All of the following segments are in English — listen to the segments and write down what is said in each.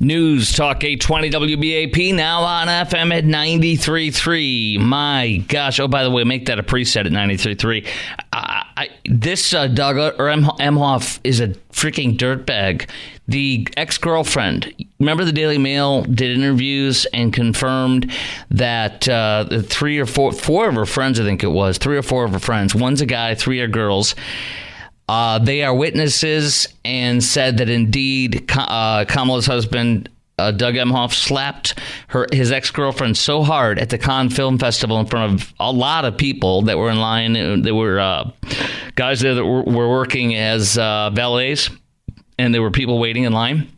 News Talk 820 WBAP, now on FM at 93.3. My gosh. Oh, by the way, make that a preset at 93.3. This Doug Emhoff is a freaking dirtbag. The ex-girlfriend, remember the Daily Mail did interviews and confirmed that four of her friends, I think it was, 3 or 4 of her friends, one's a guy, 3 are girls, they are witnesses and said that indeed Kamala's husband, Doug Emhoff, slapped his ex-girlfriend so hard at the Cannes Film Festival in front of a lot of people that were in line. There were guys there that were working as valets, and there were people waiting in line.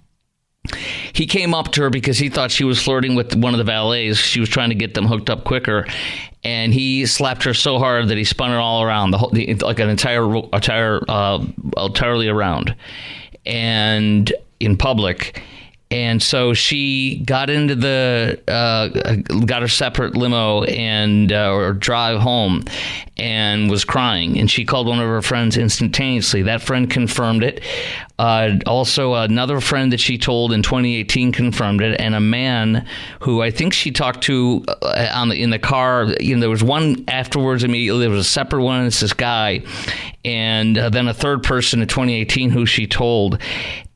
He came up to her because he thought she was flirting with one of the valets. She was trying to get them hooked up quicker. And he slapped her so hard that he spun her all around, like an entirely around, and in public. And so she got into got her separate limo and or drive home, and was crying. And she called one of her friends instantaneously. That friend confirmed it. Also, another friend that she told in 2018 confirmed it, and a man who I think she talked to in the car. There was one afterwards immediately. There was a separate one, and it's this guy, and then a third person in 2018 who she told.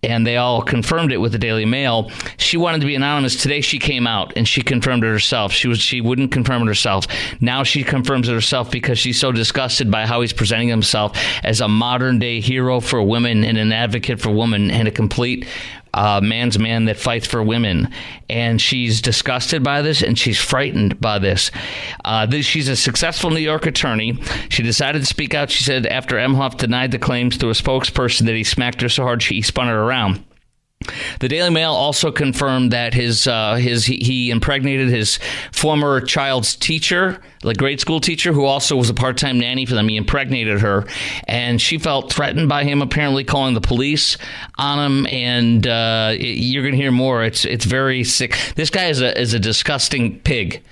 And they all confirmed it with the Daily Mail. She wanted to be anonymous. Today she came out and she confirmed it herself. She wouldn't confirm it herself. Now she confirms it herself because she's so disgusted by how he's presenting himself as a modern day hero for women and an advocate for women and a complete man's man that fights for women. And she's disgusted by this, and she's frightened by this. She's a successful New York attorney. She decided to speak out. She said after Emhoff denied the claims through a spokesperson that he smacked her so hard he spun her around. The Daily Mail also confirmed that he impregnated his former child's teacher, the grade school teacher, who also was a part-time nanny for them. He impregnated her, and she felt threatened by him, apparently calling the police on him. And you're going to hear more. It's very sick. This guy is a disgusting pig.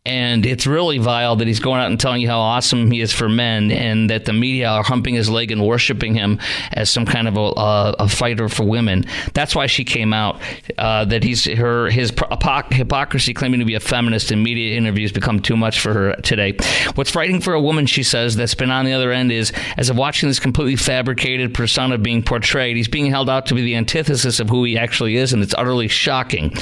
And it's really vile that he's going out and telling you how awesome he is for men, and that the media are humping his leg and worshiping him as some kind of a fighter for women. That's why she came out. That his hypocrisy, claiming to be a feminist in media interviews, become too much for her today. What's frightening for a woman, she says, that's been on the other end is, as of watching this completely fabricated persona being portrayed, he's being held out to be the antithesis of who he actually is, and it's utterly shocking.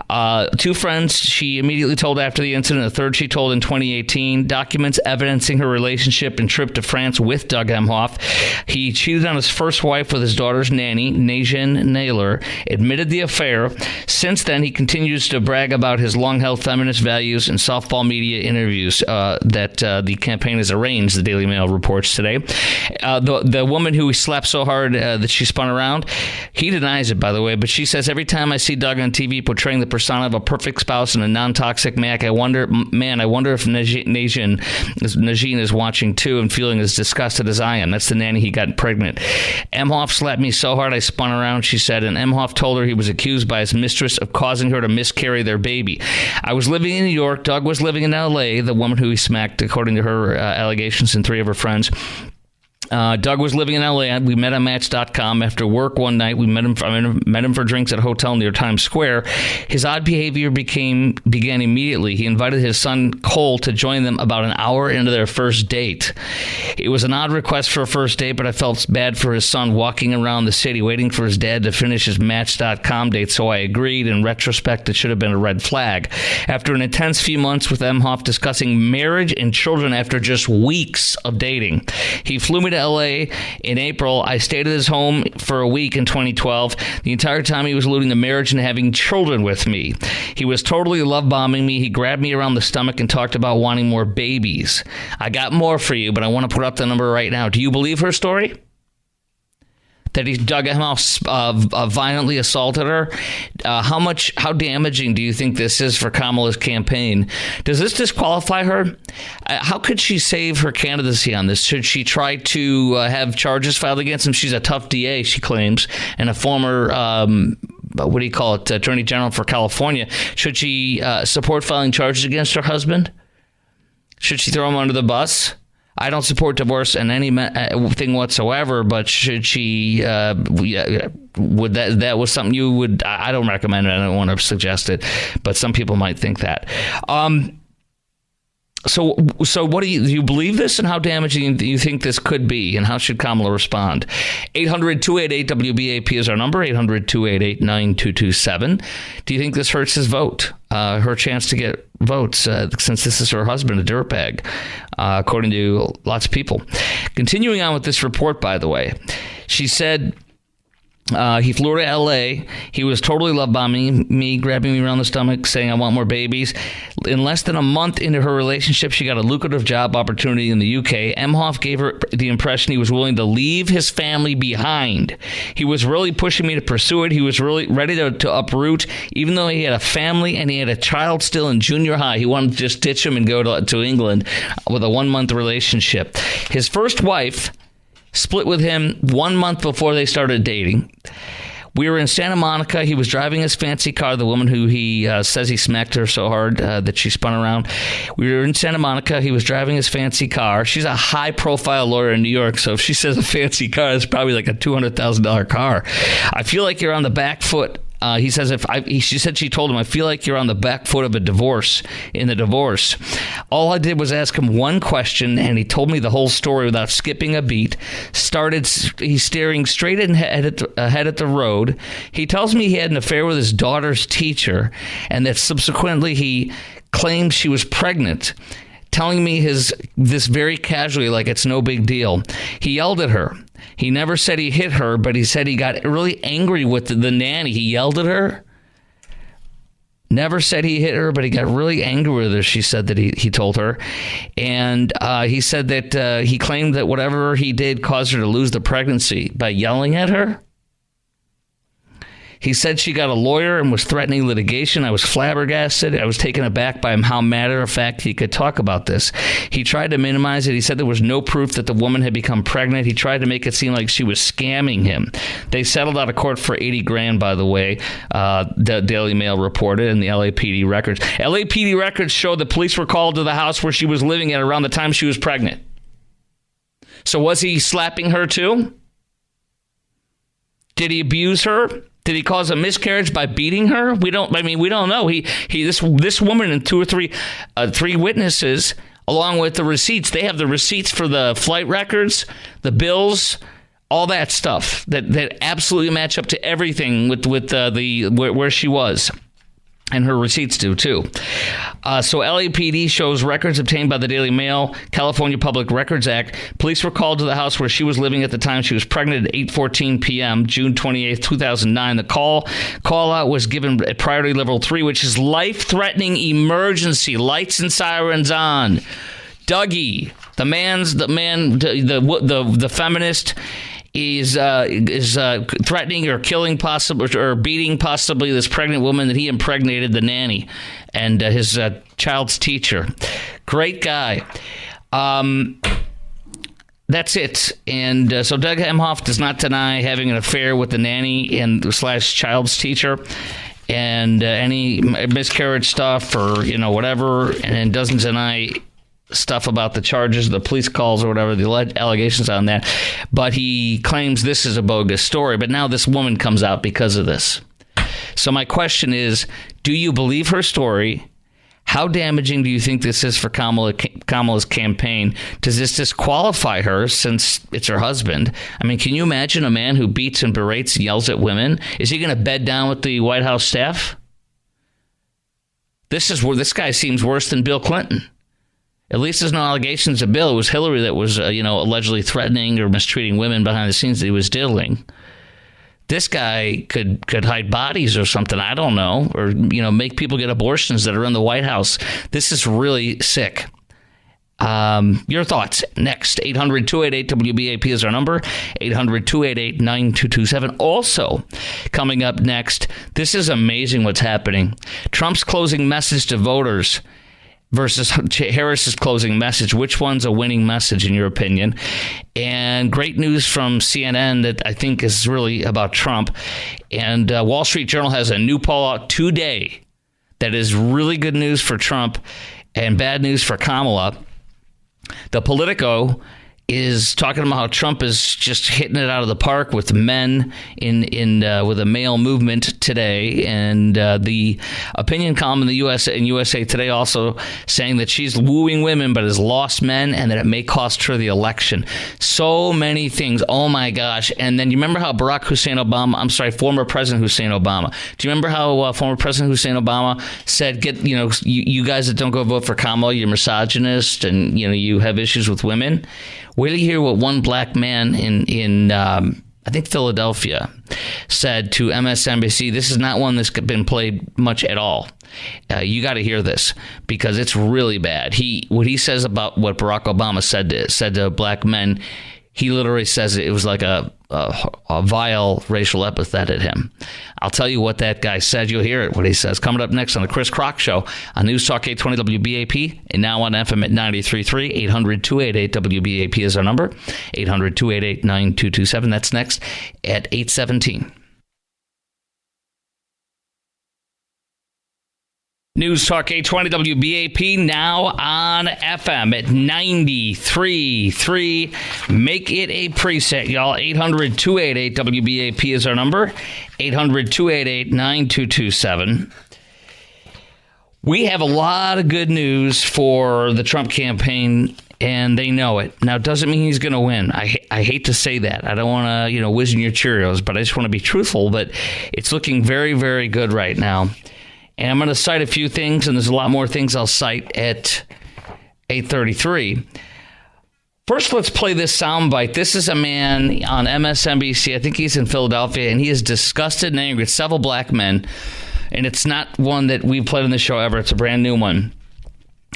2 friends she immediately told after the incident. A third she told in 2018. Documents evidencing her relationship and trip to France with Doug Emhoff. He cheated on his first wife with his daughter's nanny, Najin Naylor, admitted the affair. Since then, he continues to brag about his long-held feminist values in softball media interviews that the campaign has arranged, the Daily Mail reports today. The woman who he slapped so hard that she spun around, he denies it, by the way, but she says, every time I see Doug on TV portraying the persona of a perfect spouse and a non-toxic Mac, I wonder if Najin is watching too and feeling as disgusted as I am. That's the nanny he got pregnant. Emhoff slapped me so hard I spun around, she said, and Emhoff told her he was accused by his mistress of causing her to miscarry their baby. I was living in New York. Doug was living in L.A., the woman who he smacked, according to her allegations and 3 of her friends. Doug was living in L.A. We met on Match.com after work one night. We met him for drinks at a hotel near Times Square. His odd behavior began immediately. He invited his son Cole to join them about an hour into their first date. It was an odd request for a first date, but I felt bad for his son walking around the city waiting for his dad to finish his Match.com date, so I agreed. In retrospect, it should have been a red flag. After an intense few months with Emhoff discussing marriage and children after just weeks of dating, he flew me to LA in April. I stayed at his home for a week in 2012. The entire time he was alluding to marriage and having children with me. He was totally love bombing me. He grabbed me around the stomach and talked about wanting more babies. I got more for you, but I want to put up the number right now. Do you believe her story? That Doug Emhoff violently assaulted her. How damaging do you think this is for Kamala's campaign? Does this disqualify her? How could she save her candidacy on this? Should she try to have charges filed against him? She's a tough DA, she claims, and a former Attorney General for California. Should she support filing charges against her husband? Should she throw him under the bus? I don't support divorce in any thing whatsoever, but should she, would that was something you would, I don't recommend it. I don't want to suggest it, but some people might think that. So what do you believe this, and how damaging do you think this could be, and how should Kamala respond? 800-288-WBAP is our number, 800-288-9227. Do you think this hurts his vote, her chance to get votes, since this is her husband, a dirtbag, according to lots of people? Continuing on with this report, by the way, she said, he flew to L.A. He was totally love bombing me, grabbing me around the stomach, saying, I want more babies. In less than a month into her relationship, she got a lucrative job opportunity in the UK. Emhoff gave her the impression he was willing to leave his family behind. He was really pushing me to pursue it. He was really ready to uproot, even though he had a family and he had a child still in junior high. He wanted to just ditch him and go to England with a 1-month relationship. His first wife split with him 1 month before they started dating. We were in Santa Monica. He was driving his fancy car, the woman who he says he smacked her so hard that she spun around. We were in Santa Monica. He was driving his fancy car. She's a high-profile lawyer in New York, so if she says a fancy car, it's probably like a $200,000 car. I feel like you're on the back foot. He says, she told him, I feel like you're on the back foot of a divorce, in the divorce. All I did was ask him one question, and he told me the whole story without skipping a beat. He's staring straight ahead at the road. He tells me he had an affair with his daughter's teacher, and that subsequently he claimed she was pregnant, telling me this very casually, like it's no big deal. He yelled at her. He never said he hit her, but he said he got really angry with the nanny. He yelled at her. Never said he hit her, but he got really angry with her, she said that he told her. And he said that he claimed that whatever he did caused her to lose the pregnancy by yelling at her. He said she got a lawyer and was threatening litigation. I was flabbergasted. I was taken aback by how matter-of-fact he could talk about this. He tried to minimize it. He said there was no proof that the woman had become pregnant. He tried to make it seem like she was scamming him. They settled out of court for $80,000, by the way, the Daily Mail reported, and the LAPD records. LAPD records show the police were called to the house where she was living at around the time she was pregnant. So was he slapping her too? Did he abuse her? Did he cause a miscarriage by beating her? We don't know. This woman and three witnesses, along with the receipts, they have the receipts for the flight records, the bills, all that stuff that absolutely match up to everything with where she was. And her receipts do, too. So LAPD shows records obtained by the Daily Mail, California Public Records Act. Police were called to the house where she was living at the time she was pregnant at 8:14 p.m., June 28, 2009. The call out was given at priority level 3, which is life-threatening emergency. Lights and sirens on. Dougie, the feminist, is threatening or killing or beating possibly this pregnant woman that he impregnated, the nanny, and his child's teacher. Great guy. That's it. And so Doug Emhoff does not deny having an affair with the nanny and / child's teacher, and any miscarriage stuff or whatever, and doesn't deny stuff about the charges, the police calls or whatever, the allegations on that. But he claims this is a bogus story. But now this woman comes out because of this. So my question is, do you believe her story? How damaging do you think this is for Kamala's campaign? Does this disqualify her since it's her husband? I mean, can you imagine a man who beats and berates and yells at women? Is he going to bed down with the White House staff? This guy seems worse than Bill Clinton. At least there's no allegations of Bill. It was Hillary that was, allegedly threatening or mistreating women behind the scenes that he was diddling. This guy could hide bodies or something. I don't know. Or, make people get abortions that are in the White House. This is really sick. Your thoughts next. 800-288-WBAP is our number. 800-288-9227. Also, coming up next, this is amazing what's happening. Trump's closing message to voters versus Harris's closing message. Which one's a winning message in your opinion? And great news from CNN that I think is really about Trump. And Wall Street Journal has a new poll out today that is really good news for Trump and bad news for Kamala. The Politico is talking about how Trump is just hitting it out of the park with men with a male movement today, and the opinion column in the USA Today also saying that she's wooing women but has lost men, and that it may cost her the election. So many things. Oh my gosh! And then you remember how former President Hussein Obama. Do you remember how former President Hussein Obama said, you guys that don't go vote for Kamala, you're misogynist, and you have issues with women. Wait till you hear what one black man in I think Philadelphia said to MSNBC. This is not one that's been played much at all. You got to hear this because it's really bad. What he says about what Barack Obama said to black men, he literally says it was like a vile racial epithet at him. I'll tell you what that guy said. You'll hear it, what he says. Coming up next on the Chris Crock Show on News Talk 820 WBAP and now on FM at 93.3. 800-288-WBAP is our number. 800-288-9227. That's next at 8:17. News Talk 820 WBAP now on FM at 93.3. Make it a preset, y'all. 800-288-WBAP is our number. 800-288-9227. We have a lot of good news for the Trump campaign, and they know it. Now, it doesn't mean he's going to win. I hate to say that. I don't want to, whiz in your Cheerios, but I just want to be truthful. But it's looking very, very good right now. And I'm going to cite a few things, and there's a lot more things I'll cite at 8:33. First, let's play this soundbite. This is a man on MSNBC. I think he's in Philadelphia, and he is disgusted and angry at several black men. And it's not one that we've played on the show ever. It's a brand new one.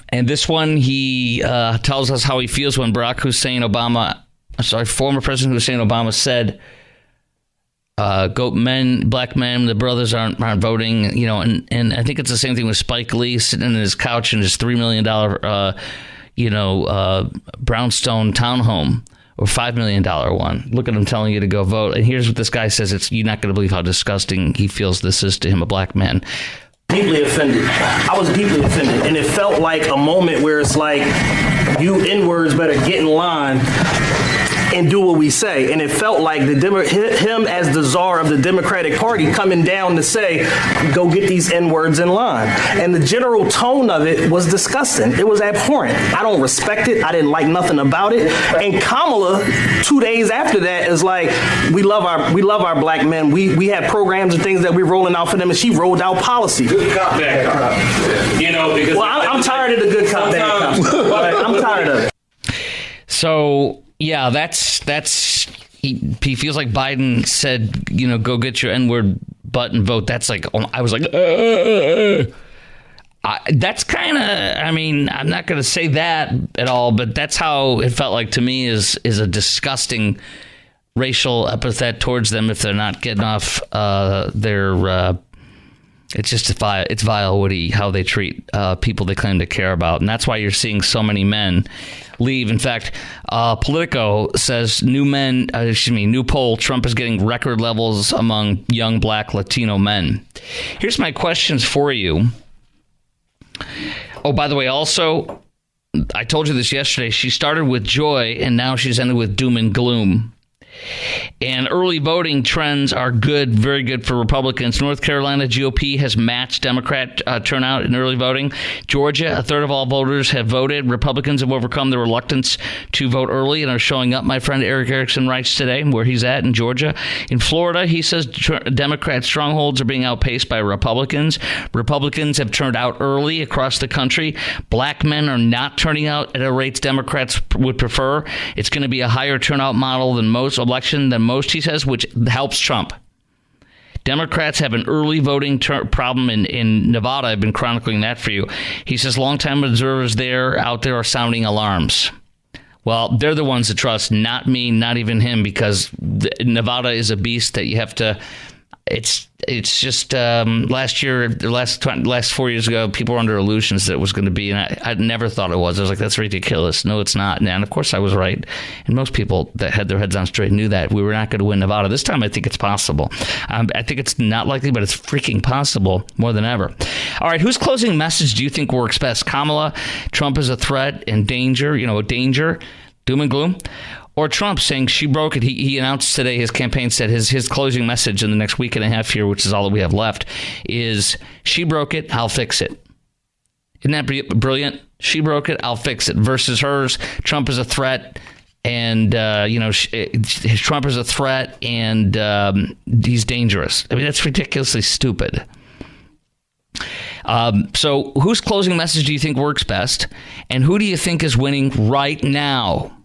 And this one, he tells us how he feels when former President Hussein Obama said, black men, the brothers aren't voting, and I think it's the same thing with Spike Lee sitting in his couch in his $3 million, brownstone townhome, or $5 million one. Look at him telling you to go vote. And here's what this guy says. You're not going to believe how disgusting he feels this is to him, a black man. Deeply offended. I was deeply offended. And it felt like a moment where it's like, you N-words better get in line and do what we say. And it felt like him as the czar of the Democratic Party coming down to say, go get these N-words in line. And the general tone of it was disgusting. It was abhorrent. I don't respect it. I didn't like nothing about it. And Kamala, 2 days after that, is like, we love our black men. We have programs and things that we're rolling out for them, and she rolled out policy. Good cop, bad cop. Because I'm tired of the good cop, bad cop. I'm tired of it. So yeah, he feels like Biden said, go get your N-word butt and vote. That's like, I was like, that's kind of, I'm not going to say that at all, but that's how it felt like to me is a disgusting racial epithet towards them if they're not getting off their, it's just it's vile, Woody, how they treat people they claim to care about. And that's why you're seeing so many men leave. In fact, Politico says new poll, Trump is getting record levels among young black Latino men. Here's my questions for you. Oh, by the way, also, I told you this yesterday. She started with joy, and now she's ended with doom and gloom. And early voting trends are good, very good for Republicans. North Carolina GOP has matched Democrat turnout in early voting. Georgia, a third of all voters have voted. Republicans have overcome their reluctance to vote early and are showing up. My friend Eric Erickson writes today where he's at in Georgia. In Florida, he says Democrat strongholds are being outpaced by Republicans. Republicans have turned out early across the country. Black men are not turning out at a rate Democrats would prefer. It's going to be a higher turnout model than most election than most, he says, which helps Trump. Democrats have an early voting problem in Nevada. I've been chronicling that for you. He says longtime observers out there are sounding alarms. Well, they're the ones to trust, not me, not even him, because Nevada is a beast that you have to. It's just last 4 years ago, people were under illusions that it was going to be, and I never thought it was. I was like, that's ridiculous. No, it's not. And of course I was right. And most people that had their heads on straight knew that we were not going to win Nevada. This time I think it's possible. I think it's not likely, but it's freaking possible more than ever. All right, whose closing message do you think works best? Kamala, Trump is a threat and danger, danger, doom and gloom? Or Trump saying she broke it? He announced today, his campaign said his closing message in the next week and a half here, which is all that we have left, is she broke it, I'll fix it. Isn't that brilliant? She broke it, I'll fix it. Versus hers, Trump is a threat. And, Trump is a threat and he's dangerous. I mean, that's ridiculously stupid. So whose closing message do you think works best? And who do you think is winning right now?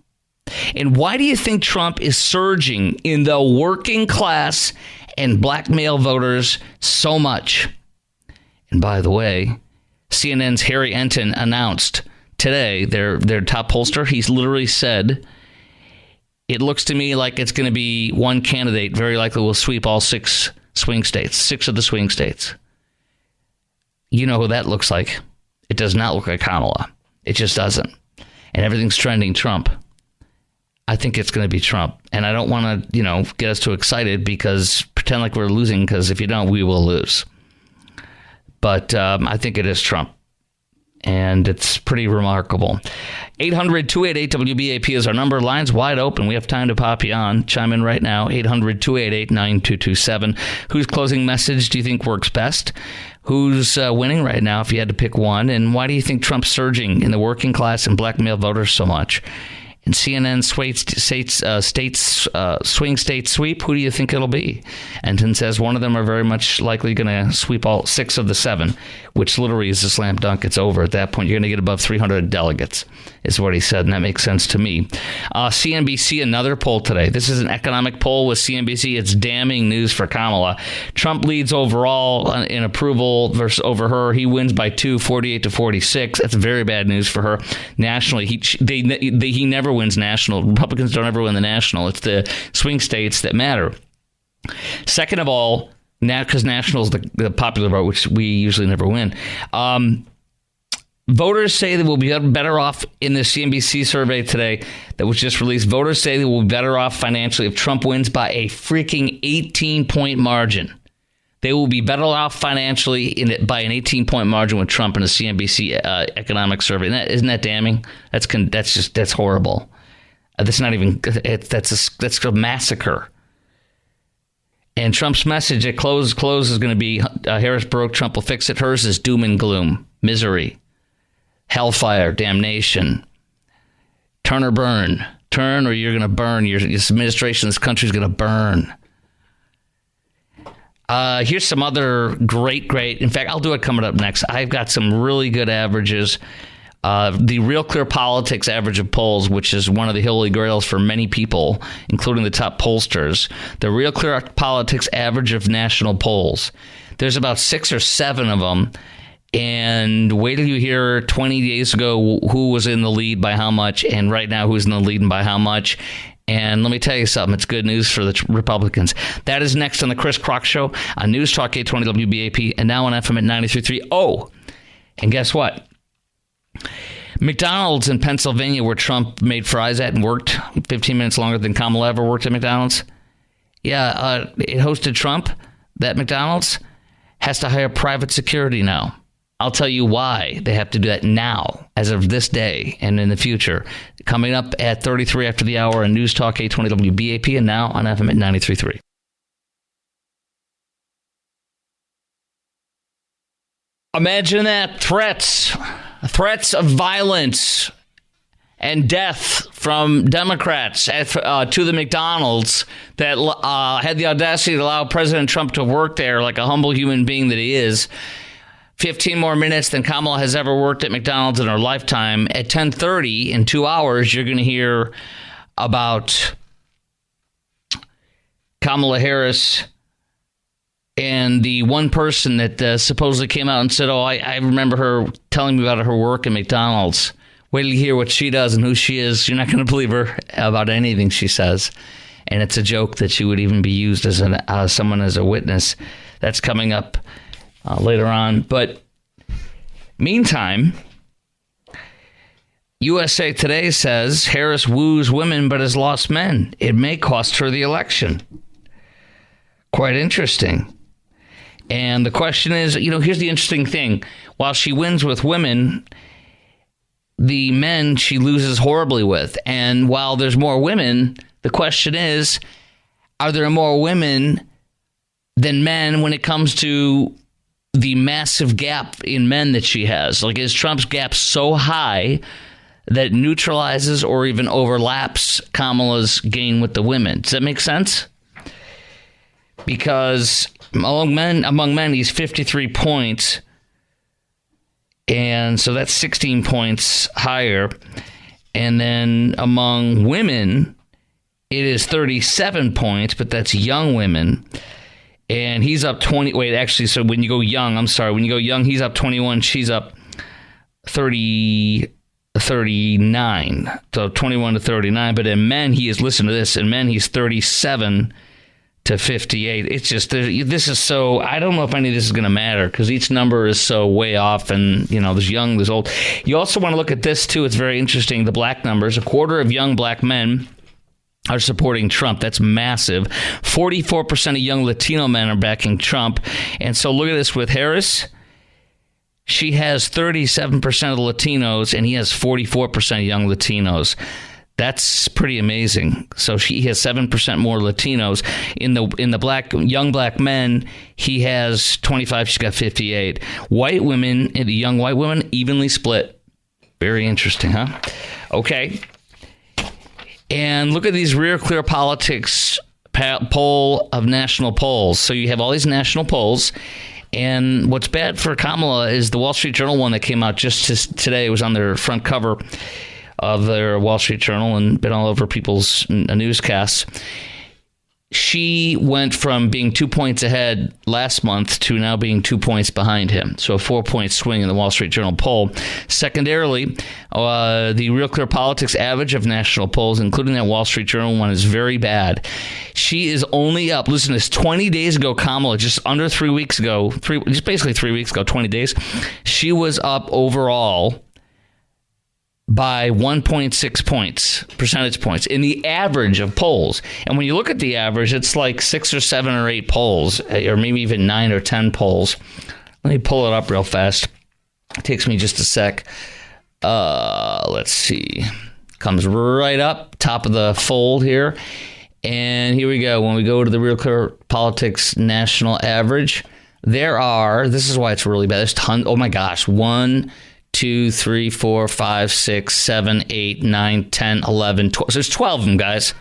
And why do you think Trump is surging in the working class and black male voters so much? And by the way, CNN's Harry Enton announced today, their top pollster, he's literally said, it looks to me like it's going to be one candidate very likely will sweep all six of the swing states. You know who that looks like. It does not look like Kamala. It just doesn't. And everything's trending Trump. I think it's going to be Trump. And I don't want to, get us too excited because pretend like we're losing, because if you don't, we will lose. But I think it is Trump. And it's pretty remarkable. 800-288-WBAP is our number. Lines wide open. We have time to pop you on. Chime in right now. 800-288-9227. Whose closing message do you think works best? Who's winning right now if you had to pick one? And why do you think Trump's surging in the working class and black male voters so much? In CNN swing state sweep, who do you think it'll be? Enton says one of them are very much likely going to sweep all 6 of the 7, which literally is a slam dunk. It's over at that point. You're going to get above 300 delegates, is what he said, and that makes sense to me. CNBC, another poll today. This is an economic poll with CNBC. It's damning news for Kamala. Trump leads overall in approval over her. He wins by 2, 48-46. That's very bad news for her. Nationally, he never wins national. Republicans don't ever win the national. It's the swing states that matter. Second of all, because national is the popular vote, which we usually never win. Voters say they will be better off in the CNBC survey today that was just released. Voters say they will be better off financially if Trump wins by a freaking 18-point margin. They will be better off financially by an 18-point margin with Trump in a CNBC economic survey. Isn't that damning? That's horrible. That's not even. That's a massacre. And Trump's message at close is going to be Harris broke, Trump will fix it. Hers is doom and gloom, misery, hellfire, damnation. Turn or burn. Turn or you're going to burn. Your administration, this country is going to burn. Here's some other great. In fact, I'll do it coming up next. I've got some really good averages. The Real Clear Politics average of polls, which is one of the holy grails for many people, including the top pollsters. The Real Clear Politics average of national polls. There's about 6 or 7 of them. And wait till you hear 20 days ago who was in the lead by how much, and right now who's in the lead and by how much. And let me tell you something. It's good news for the Republicans. That is next on the Chris Crock Show on News Talk 820 WBAP and now on FM at 93.3. Oh, and guess what? McDonald's in Pennsylvania, where Trump made fries at and worked 15 minutes longer than Kamala ever worked at McDonald's. Yeah, it hosted Trump. That McDonald's has to hire private security now. I'll tell you why they have to do that now, as of this day and in the future. Coming up at 33 after the hour on News Talk 820 WBAP and now on FM at 93.3. Imagine that. Threats of violence and death from Democrats to the McDonald's that had the audacity to allow President Trump to work there like a humble human being that he is. 15 more minutes than Kamala has ever worked at McDonald's in her lifetime. At 10:30, in 2 hours, you're going to hear about Kamala Harris and the one person that supposedly came out and said, I remember her telling me about her work at McDonald's. Wait till you hear what she does and who she is. You're not going to believe her about anything she says. And it's a joke that she would even be used as someone as a witness. That's coming up later on. But meantime, USA Today says Harris woos women but has lost men. It may cost her the election. Quite interesting. And the question is, here's the interesting thing. While she wins with women, the men she loses horribly with. And while there's more women, the question is, are there more women than men when it comes to the massive gap in men that she has? Like, is Trump's gap so high that it neutralizes or even overlaps Kamala's gain with the women? Does that make sense? Because among men, he's 53 points. And so that's 16 points higher. And then among women, it is 37 points, but that's young women. And he's up 20. Wait, actually, so when you go young, he's up 21. She's up 39. So 21 to 39. But in men, listen to this, in men, he's 37 to 58. It's just, this is so, I don't know if any of this is going to matter because each number is so way off, and, there's young, there's old. You also want to look at this, too. It's very interesting, the black numbers. A quarter of young black men are supporting Trump. That's massive. 44% of young Latino men are backing Trump. And so look at this with Harris. She has 37% of the Latinos, and he has 44% of young Latinos. That's pretty amazing. So he has 7% more Latinos. In the young black men, he has 25. She's got 58. White women, the young white women, evenly split. Very interesting, huh? Okay. And look at these Real Clear Politics poll of national polls. So you have all these national polls. And what's bad for Kamala is the Wall Street Journal one that came out just today. It was on their front cover of their Wall Street Journal and been all over people's newscasts. She went from being 2 points ahead last month to now being 2 points behind him. So a 4-point swing in the Wall Street Journal poll. Secondarily, the Real Clear Politics average of national polls, including that Wall Street Journal one, is very bad. She is only up, listen to this, 20 days ago, Kamala, just under 3 weeks ago, just basically 3 weeks ago, 20 days, she was up overall by 1.6 percentage points in the average of polls. And when you look at the average, it's like 6 or 7 or 8 polls, or maybe even 9 or 10 polls. Let me pull it up real fast. It takes me just a sec. Let's see. Comes right up, top of the fold here. And here we go. When we go to the Real Clear Politics national average, this is why it's really bad. There's oh my gosh, 1, 2, 3, 4, 5, 6, 7, 8, 9, 10, 11, 12. So there's 12 of them, guys.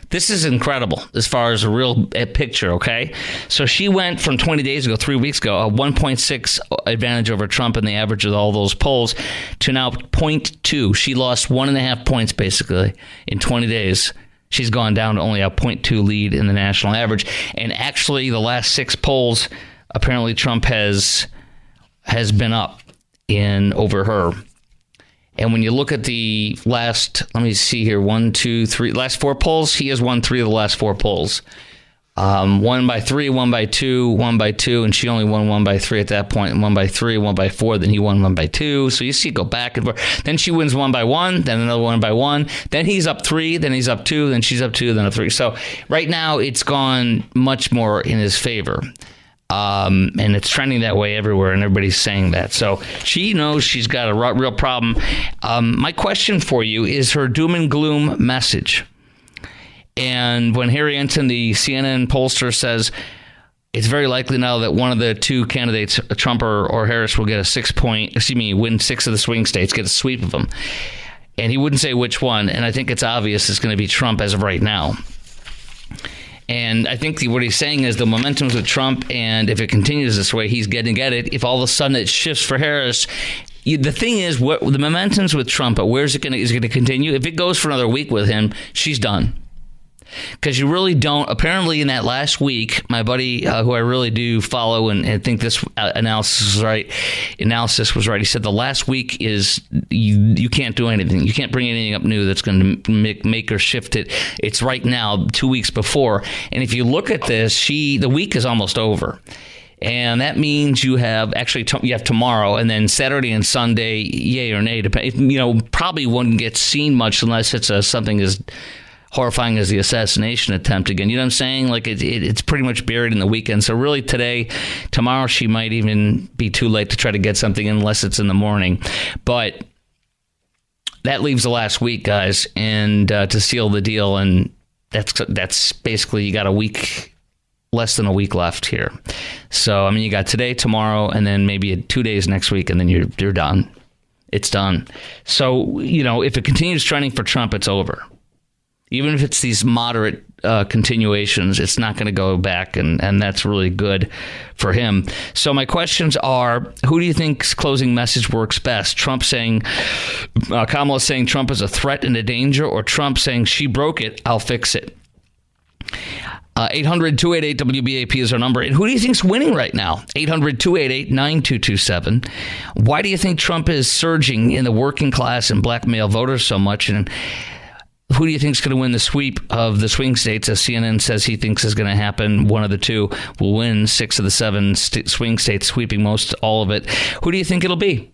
This is incredible as far as a real picture, okay? So she went from 20 days ago, 3 weeks ago, a 1.6 advantage over Trump in the average of all those polls to now 0.2. She lost 1.5 points, basically, in 20 days. She's gone down to only a 0.2 lead in the national average. And actually, the last 6 polls, apparently Trump has been up in over her. And when you look at the last, let me see here, 1, 2, 3, last 4 polls, he has won 3 of the last 4 polls. 1 by 3, 1 by 2, 1 by 2, and she only won 1 by 3 at that point, and 1 by 3, 1 by 4, then he won 1 by 2. So you see it go back and forth. Then she wins 1 by 1, then another 1 by 1, then he's up 3, then he's up 2, then she's up 2, then up 3. So right now it's gone much more in his favor. And it's trending that way everywhere, and everybody's saying that. So she knows she's got a real problem. My question for you is her doom and gloom message. And when Harry Ensign, the CNN pollster, says it's very likely now that one of the two candidates, Trump or Harris, will get win 6 of the swing states, get a sweep of them. And he wouldn't say which one. And I think it's obvious it's going to be Trump as of right now. And I think what he's saying is the momentum's with Trump, and if it continues this way, he's going to get it. If all of a sudden it shifts for Harris, the thing is, the momentum's with Trump, but where's it going to? Is it going to continue? If it goes for another week with him, she's done. Because you really don't. Apparently, in that last week, my buddy, who I really do follow and think this analysis was right, he said the last week is you can't do anything. You can't bring anything up new that's going to make or shift it. It's right now, 2 weeks before. And if you look at this, the week is almost over. And that means you have tomorrow, and then Saturday and Sunday, yay or nay, probably wouldn't get seen much unless it's something as horrifying as the assassination attempt again. You know what I'm saying? Like it's pretty much buried in the weekend. So really tomorrow she might even be too late to try to get something in unless it's in the morning. But that leaves the last week, guys, and to seal the deal. And that's basically, you got less than a week left here. So, I mean, you got today, tomorrow, and then maybe 2 days next week, and then you're done. It's done. So, if it continues trending for Trump, it's over. Even if it's these moderate continuations, it's not going to go back, and that's really good for him. So my questions are, who do you think's closing message works best? Trump saying, Kamala saying Trump is a threat and a danger, or Trump saying she broke it, I'll fix it? 800-288-WBAP is our number. And who do you think's winning right now? 800-288-9227. Why do you think Trump is surging in the working class and black male voters so much? And who do you think is going to win the sweep of the swing states, as CNN says he thinks is going to happen? One of the two will win 6 of the 7 swing states, sweeping all of it. Who do you think it'll be?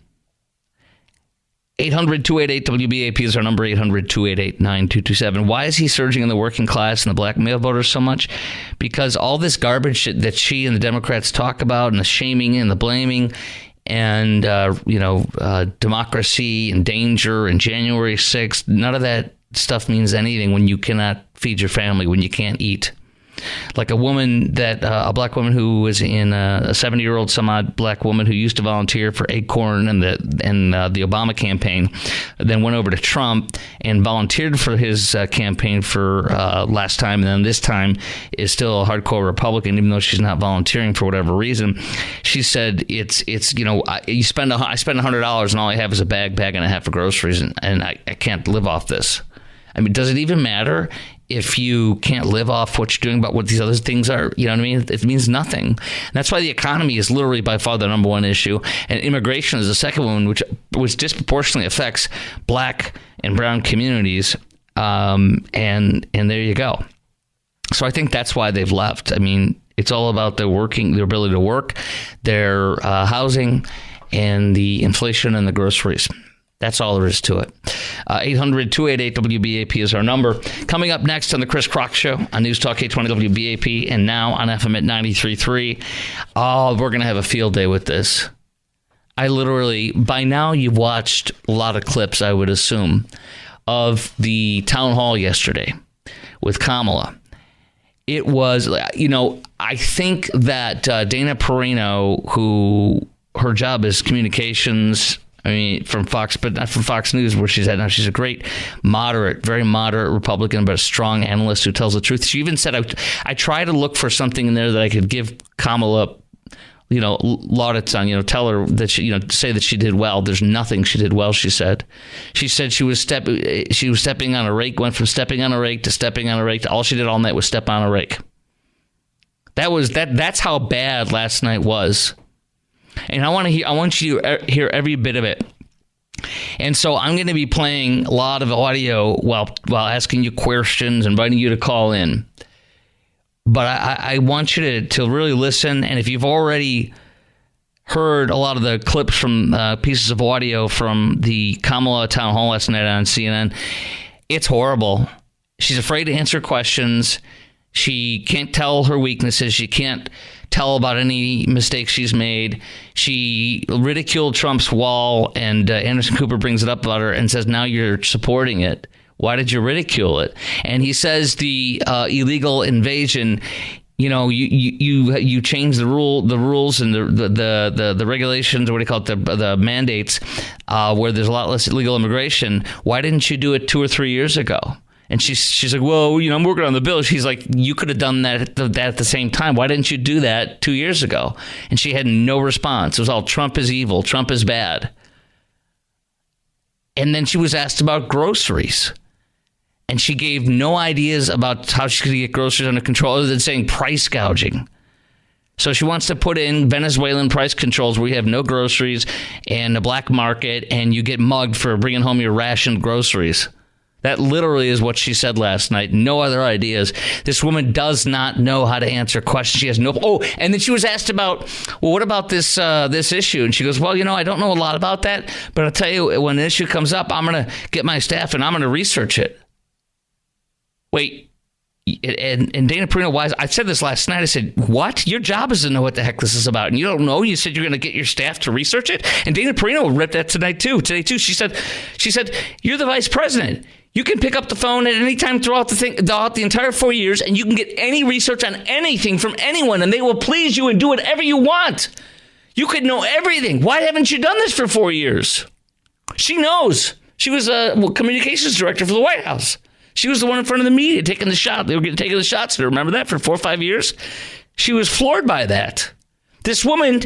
800-288-WBAP is our number, 800-288-9227. Why is he surging in the working class and the black male voters so much? Because all this garbage that she and the Democrats talk about, and the shaming and the blaming, and democracy and danger and January 6th, none of that stuff means anything when you cannot feed your family, when you can't eat. Like a black woman who was in a 70-year-old some odd black woman who used to volunteer for Acorn and the Obama campaign, then went over to Trump and volunteered for his campaign for last time, and then this time is still a hardcore Republican, even though she's not volunteering for whatever reason. She said I spend $100 and all I have is a bag and a half of groceries, and I can't live off this. I mean, does it even matter if you can't live off what you're doing about what these other things are? You know what I mean? It means nothing. And that's why the economy is literally by far the number one issue. And immigration is the second one, which disproportionately affects black and brown communities. And there you go. So I think that's why they've left. I mean, it's all about their ability to work, their housing, and the inflation and the groceries. That's all there is to it. 800-288-WBAP is our number. Coming up next on the Chris Crock Show on News Talk 820 WBAP and now on FM at 93.3. Oh, we're going to have a field day with this. By now you've watched a lot of clips, I would assume, of the town hall yesterday with Kamala. It was, I think that Dana Perino, who her job is communications, from Fox, but not from Fox News, where she's at now. She's a great, very moderate Republican, but a strong analyst who tells the truth. She even said, I try to look for something in there that I could give Kamala, laudits on, tell her that she, say that she did well. There's nothing she did well, she said. She said she was stepping on a rake, went from stepping on a rake to stepping on a rake. All she did all night was step on a rake. That's how bad last night was. And I want you to hear every bit of it. And so I'm going to be playing a lot of audio while asking you questions, inviting you to call in. But I want you to really listen. And if you've already heard a lot of the clips from pieces of audio from the Kamala town hall last night on CNN, it's horrible. She's afraid to answer questions. She can't tell her weaknesses. She can't tell about any mistakes she's made. She ridiculed Trump's wall, and Anderson Cooper brings it up about her and says, now you're supporting it. Why did you ridicule it? And he says the illegal invasion, you change the rules and the regulations, or what do you call it, the mandates, where there's a lot less illegal immigration. Why didn't you do it 2 or 3 years ago? And she's like, well, I'm working on the bill. She's like, you could have done that at the same time. Why didn't you do that 2 years ago? And she had no response. It was all Trump is evil. Trump is bad. And then she was asked about groceries. And she gave no ideas about how she's going to get groceries under control other than saying price gouging. So she wants to put in Venezuelan price controls where you have no groceries and a black market and you get mugged for bringing home your rationed groceries. That literally is what she said last night. No other ideas. This woman does not know how to answer questions. She has no. Oh, and then she was asked about, well, what about this issue? And she goes, well, I don't know a lot about that, but I'll tell you, when the issue comes up, I'm going to get my staff and I'm going to research it. Wait. And Dana Perino Wise, I said this last night. I said, what? Your job is to know what the heck this is about. And you don't know? You said you're going to get your staff to research it? And Dana Perino ripped that today, too. She said, you're the vice president. You can pick up the phone at any time throughout the entire 4 years, and you can get any research on anything from anyone, and they will please you and do whatever you want. You could know everything. Why haven't you done this for 4 years? She knows. She was a communications director for the White House. She was the one in front of the media taking the shot. They were taking the shots. Remember that for 4 or 5 years? She was floored by that. This woman,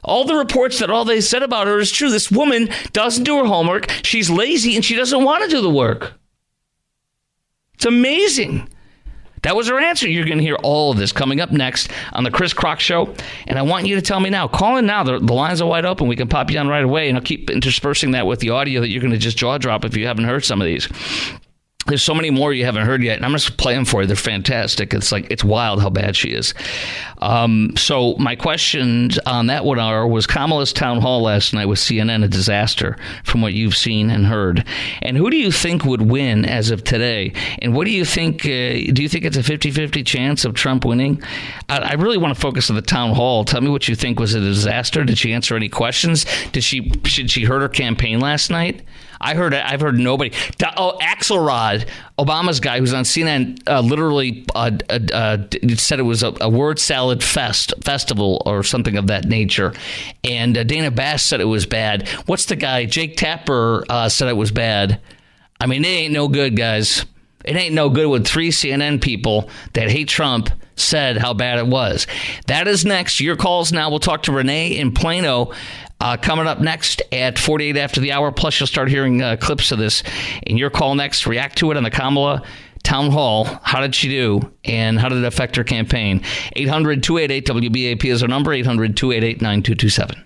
all the reports that all they said about her is true. This woman doesn't do her homework. She's lazy and she doesn't want to do the work. It's amazing. That was her answer. You're going to hear all of this coming up next on the Chris Crock Show. And I want you to tell me now. Call in now. The lines are wide open. We can pop you on right away. And I'll keep interspersing that with the audio that you're going to just jaw drop if you haven't heard some of these. There's so many more you haven't heard yet, and I'm just playing for you. They're fantastic. It's wild how bad she is. So my questions on that one was Kamala's town hall last night with CNN a disaster from what you've seen and heard? And who do you think would win as of today? And what do you think? Do you think it's a 50-50 chance of Trump winning? I really want to focus on the town hall. Tell me what you think. Was it a disaster? Did she answer any questions? Should she hurt her campaign last night? I've heard nobody. Axelrod, Obama's guy who's on CNN, literally said it was a word salad festival or something of that nature. And Dana Bash said it was bad. What's the guy? Jake Tapper said it was bad. I mean, it ain't no good, guys. It ain't no good when 3 CNN people that hate Trump said how bad it was. That is next. Your calls now. We'll talk to Renee in Plano. Coming up next at 48 after the hour. Plus, you'll start hearing clips of this in your call next. React to it on the Kamala Town Hall. How did she do? And how did it affect her campaign? 800-288-WBAP is our number. 800-288-9227.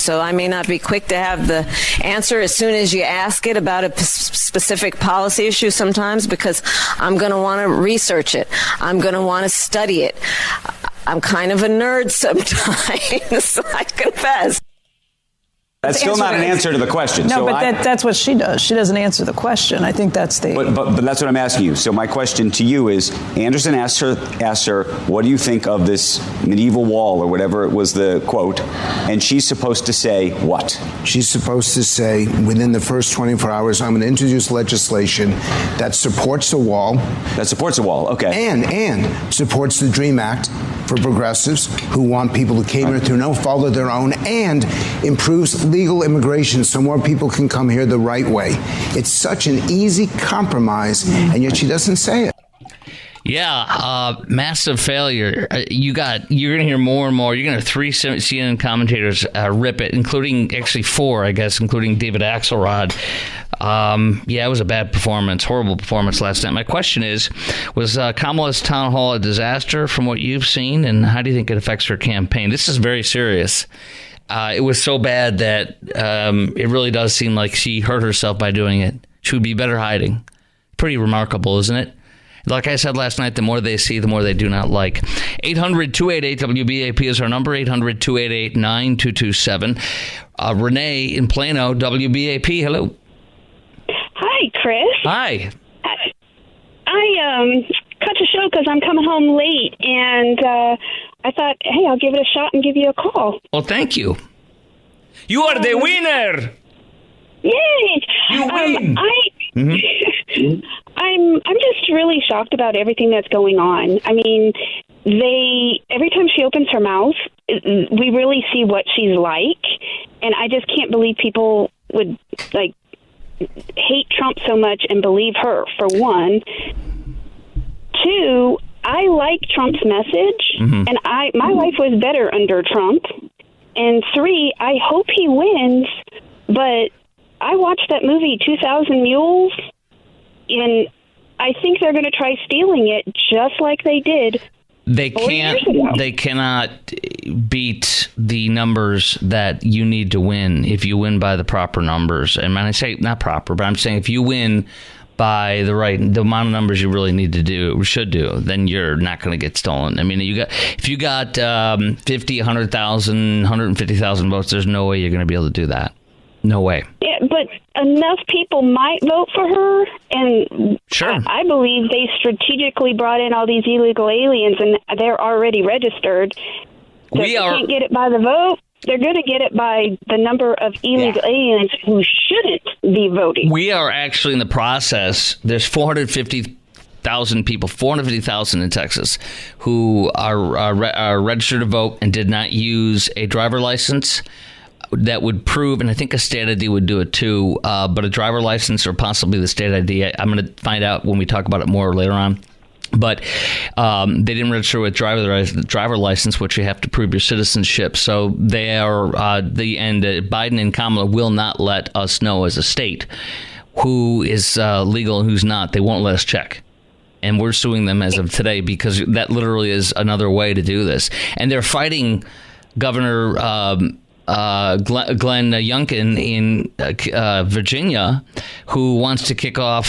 So I may not be quick to have the answer as soon as you ask it about a specific policy issue sometimes, because I'm going to want to research it. I'm going to want to study it. I'm kind of a nerd sometimes, I confess. That's still not an answer to the question. No, so but that's what she does. She doesn't answer the question. I think that's the... But that's what I'm asking you. So my question to you is, Anderson asked her, what do you think of this medieval wall, or whatever it was the quote, and she's supposed to say what? She's supposed to say, within the first 24 hours, I'm going to introduce legislation that supports the wall. That supports the wall, okay. And supports the DREAM Act for progressives who want people to came here through no fault of their own, and improves legal immigration so more people can come here the right way. It's such an easy compromise, and yet she doesn't say it. Yeah, massive failure. You're going to hear more and more. You're going to have 3 CNN commentators rip it, including actually 4, I guess, including David Axelrod. Yeah, it was a bad performance, horrible performance last night. My question is, was Kamala's town hall a disaster from what you've seen, and how do you think it affects her campaign? This is very serious. It was so bad that it really does seem like she hurt herself by doing it. She would be better hiding. Pretty remarkable, isn't it? Like I said last night, the more they see, the more they do not like. 800-288-WBAP is our number, 800-288-9227. Renee in Plano, WBAP, hello. Hi, Chris. Hi. I cut the show because I'm coming home late, and I thought, hey, I'll give it a shot and give you a call. Well, thank you. You are the winner. Yay! You win. I'm just really shocked about everything that's going on. I mean, every time she opens her mouth, we really see what she's like, and I just can't believe people would hate Trump so much and believe her, for one. 2, I like Trump's message, and my life was better under Trump. And 3, I hope he wins, but I watched that movie 2,000 Mules, and I think they're going to try stealing it just like they did. They cannot beat the numbers that you need to win if you win by the proper numbers. And when I say not proper, but I'm saying if you win by the amount of numbers you really need to should do, then you're not going to get stolen. I mean, if you got 50, 100,000, 150,000 votes, there's no way you're going to be able to do that. No way. Yeah, but enough people might vote for her, and Sure. I believe they strategically brought in all these illegal aliens, and they're already registered. So if they can't get it by the vote, they're going to get it by the number of illegal aliens who shouldn't be voting. We are actually in the process. There's 450,000 people, 450,000 in Texas, who are registered to vote and did not use a driver license that would prove, and I think a state ID would do it too, but a driver license or possibly the state ID. I'm going to find out when we talk about it more later on. But they didn't register with driver license, which you have to prove your citizenship. So they are Biden and Kamala will not let us know as a state who is legal and who's not. They won't let us check. And we're suing them as of today because that literally is another way to do this. And they're fighting Governor Glenn Youngkin in Virginia, who wants to kick off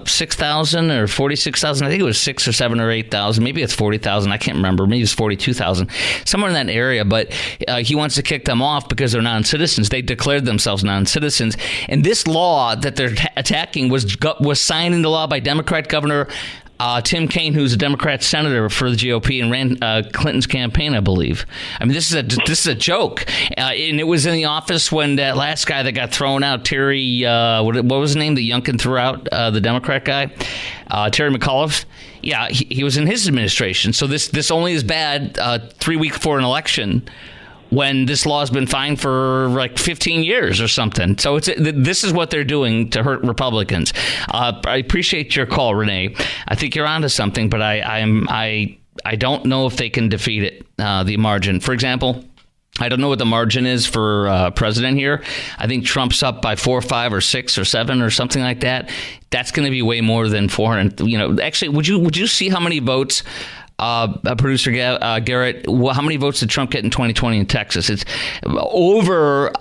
6,000 or 46,000. I think it was 6 or 7 or 8,000. Maybe it's 40,000. I can't remember. Maybe it's 42,000, somewhere in that area. But he wants to kick them off because they're non-citizens. They declared themselves non-citizens. And this law that they're attacking was signed into law by Democrat Governor Tim Kaine, who's a Democrat senator for the GOP and ran Clinton's campaign, I believe. I mean, this is a joke, and it was in the office when that last guy that got thrown out, Terry, what was his name? The Youngkin threw out, the Democrat guy, Terry McAuliffe. Yeah, he was in his administration. So this only is bad 3 weeks before an election, when this law has been fine for like 15 years or something. So this is what they're doing to hurt Republicans. I appreciate your call, Renee. I think you're onto something, but I don't know if they can defeat it, the margin. For example, I don't know what the margin is for president here. I think Trump's up by 4, 5, or 6, or 7, or something like that. That's going to be way more than 400. Actually, would you see how many votes? Producer Garrett, how many votes did Trump get in 2020 in Texas? It's over,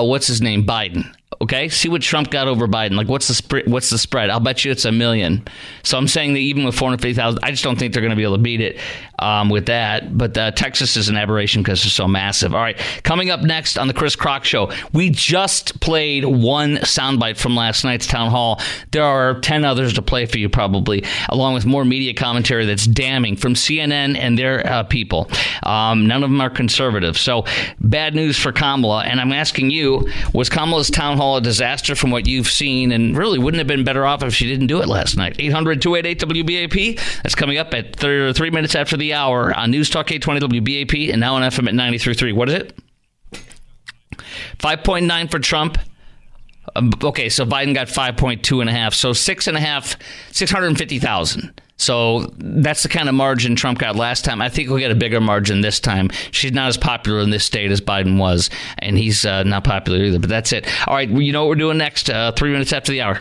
what's his name, Biden. Okay, see what Trump got over Biden. Like, what's the spread? I'll bet you it's 1 million. So I'm saying that even with 450,000, I just don't think they're going to be able to beat it with that. But Texas is an aberration because it's so massive. All right, coming up next on the Chris Crock Show, we just played one soundbite from last night's town hall. There are 10 others to play for you probably, along with more media commentary that's damning from CNN and their people. None of them are conservative. So bad news for Kamala. And I'm asking you, was Kamala's town hall a disaster from what you've seen, and really wouldn't have been better off if she didn't do it last night? 800-288-WBAP. That's coming up at 3 minutes after the hour on News Talk 820 WBAP and now on FM at 93.3. What is it? 5.9 for Trump. Okay, so Biden got 5.2.5. So 6.5, 650,000. So that's the kind of margin Trump got last time. I think we'll get a bigger margin this time. She's not as popular in this state as Biden was, and he's not popular either. But that's it. All right, you know what we're doing next? 3 minutes after the hour.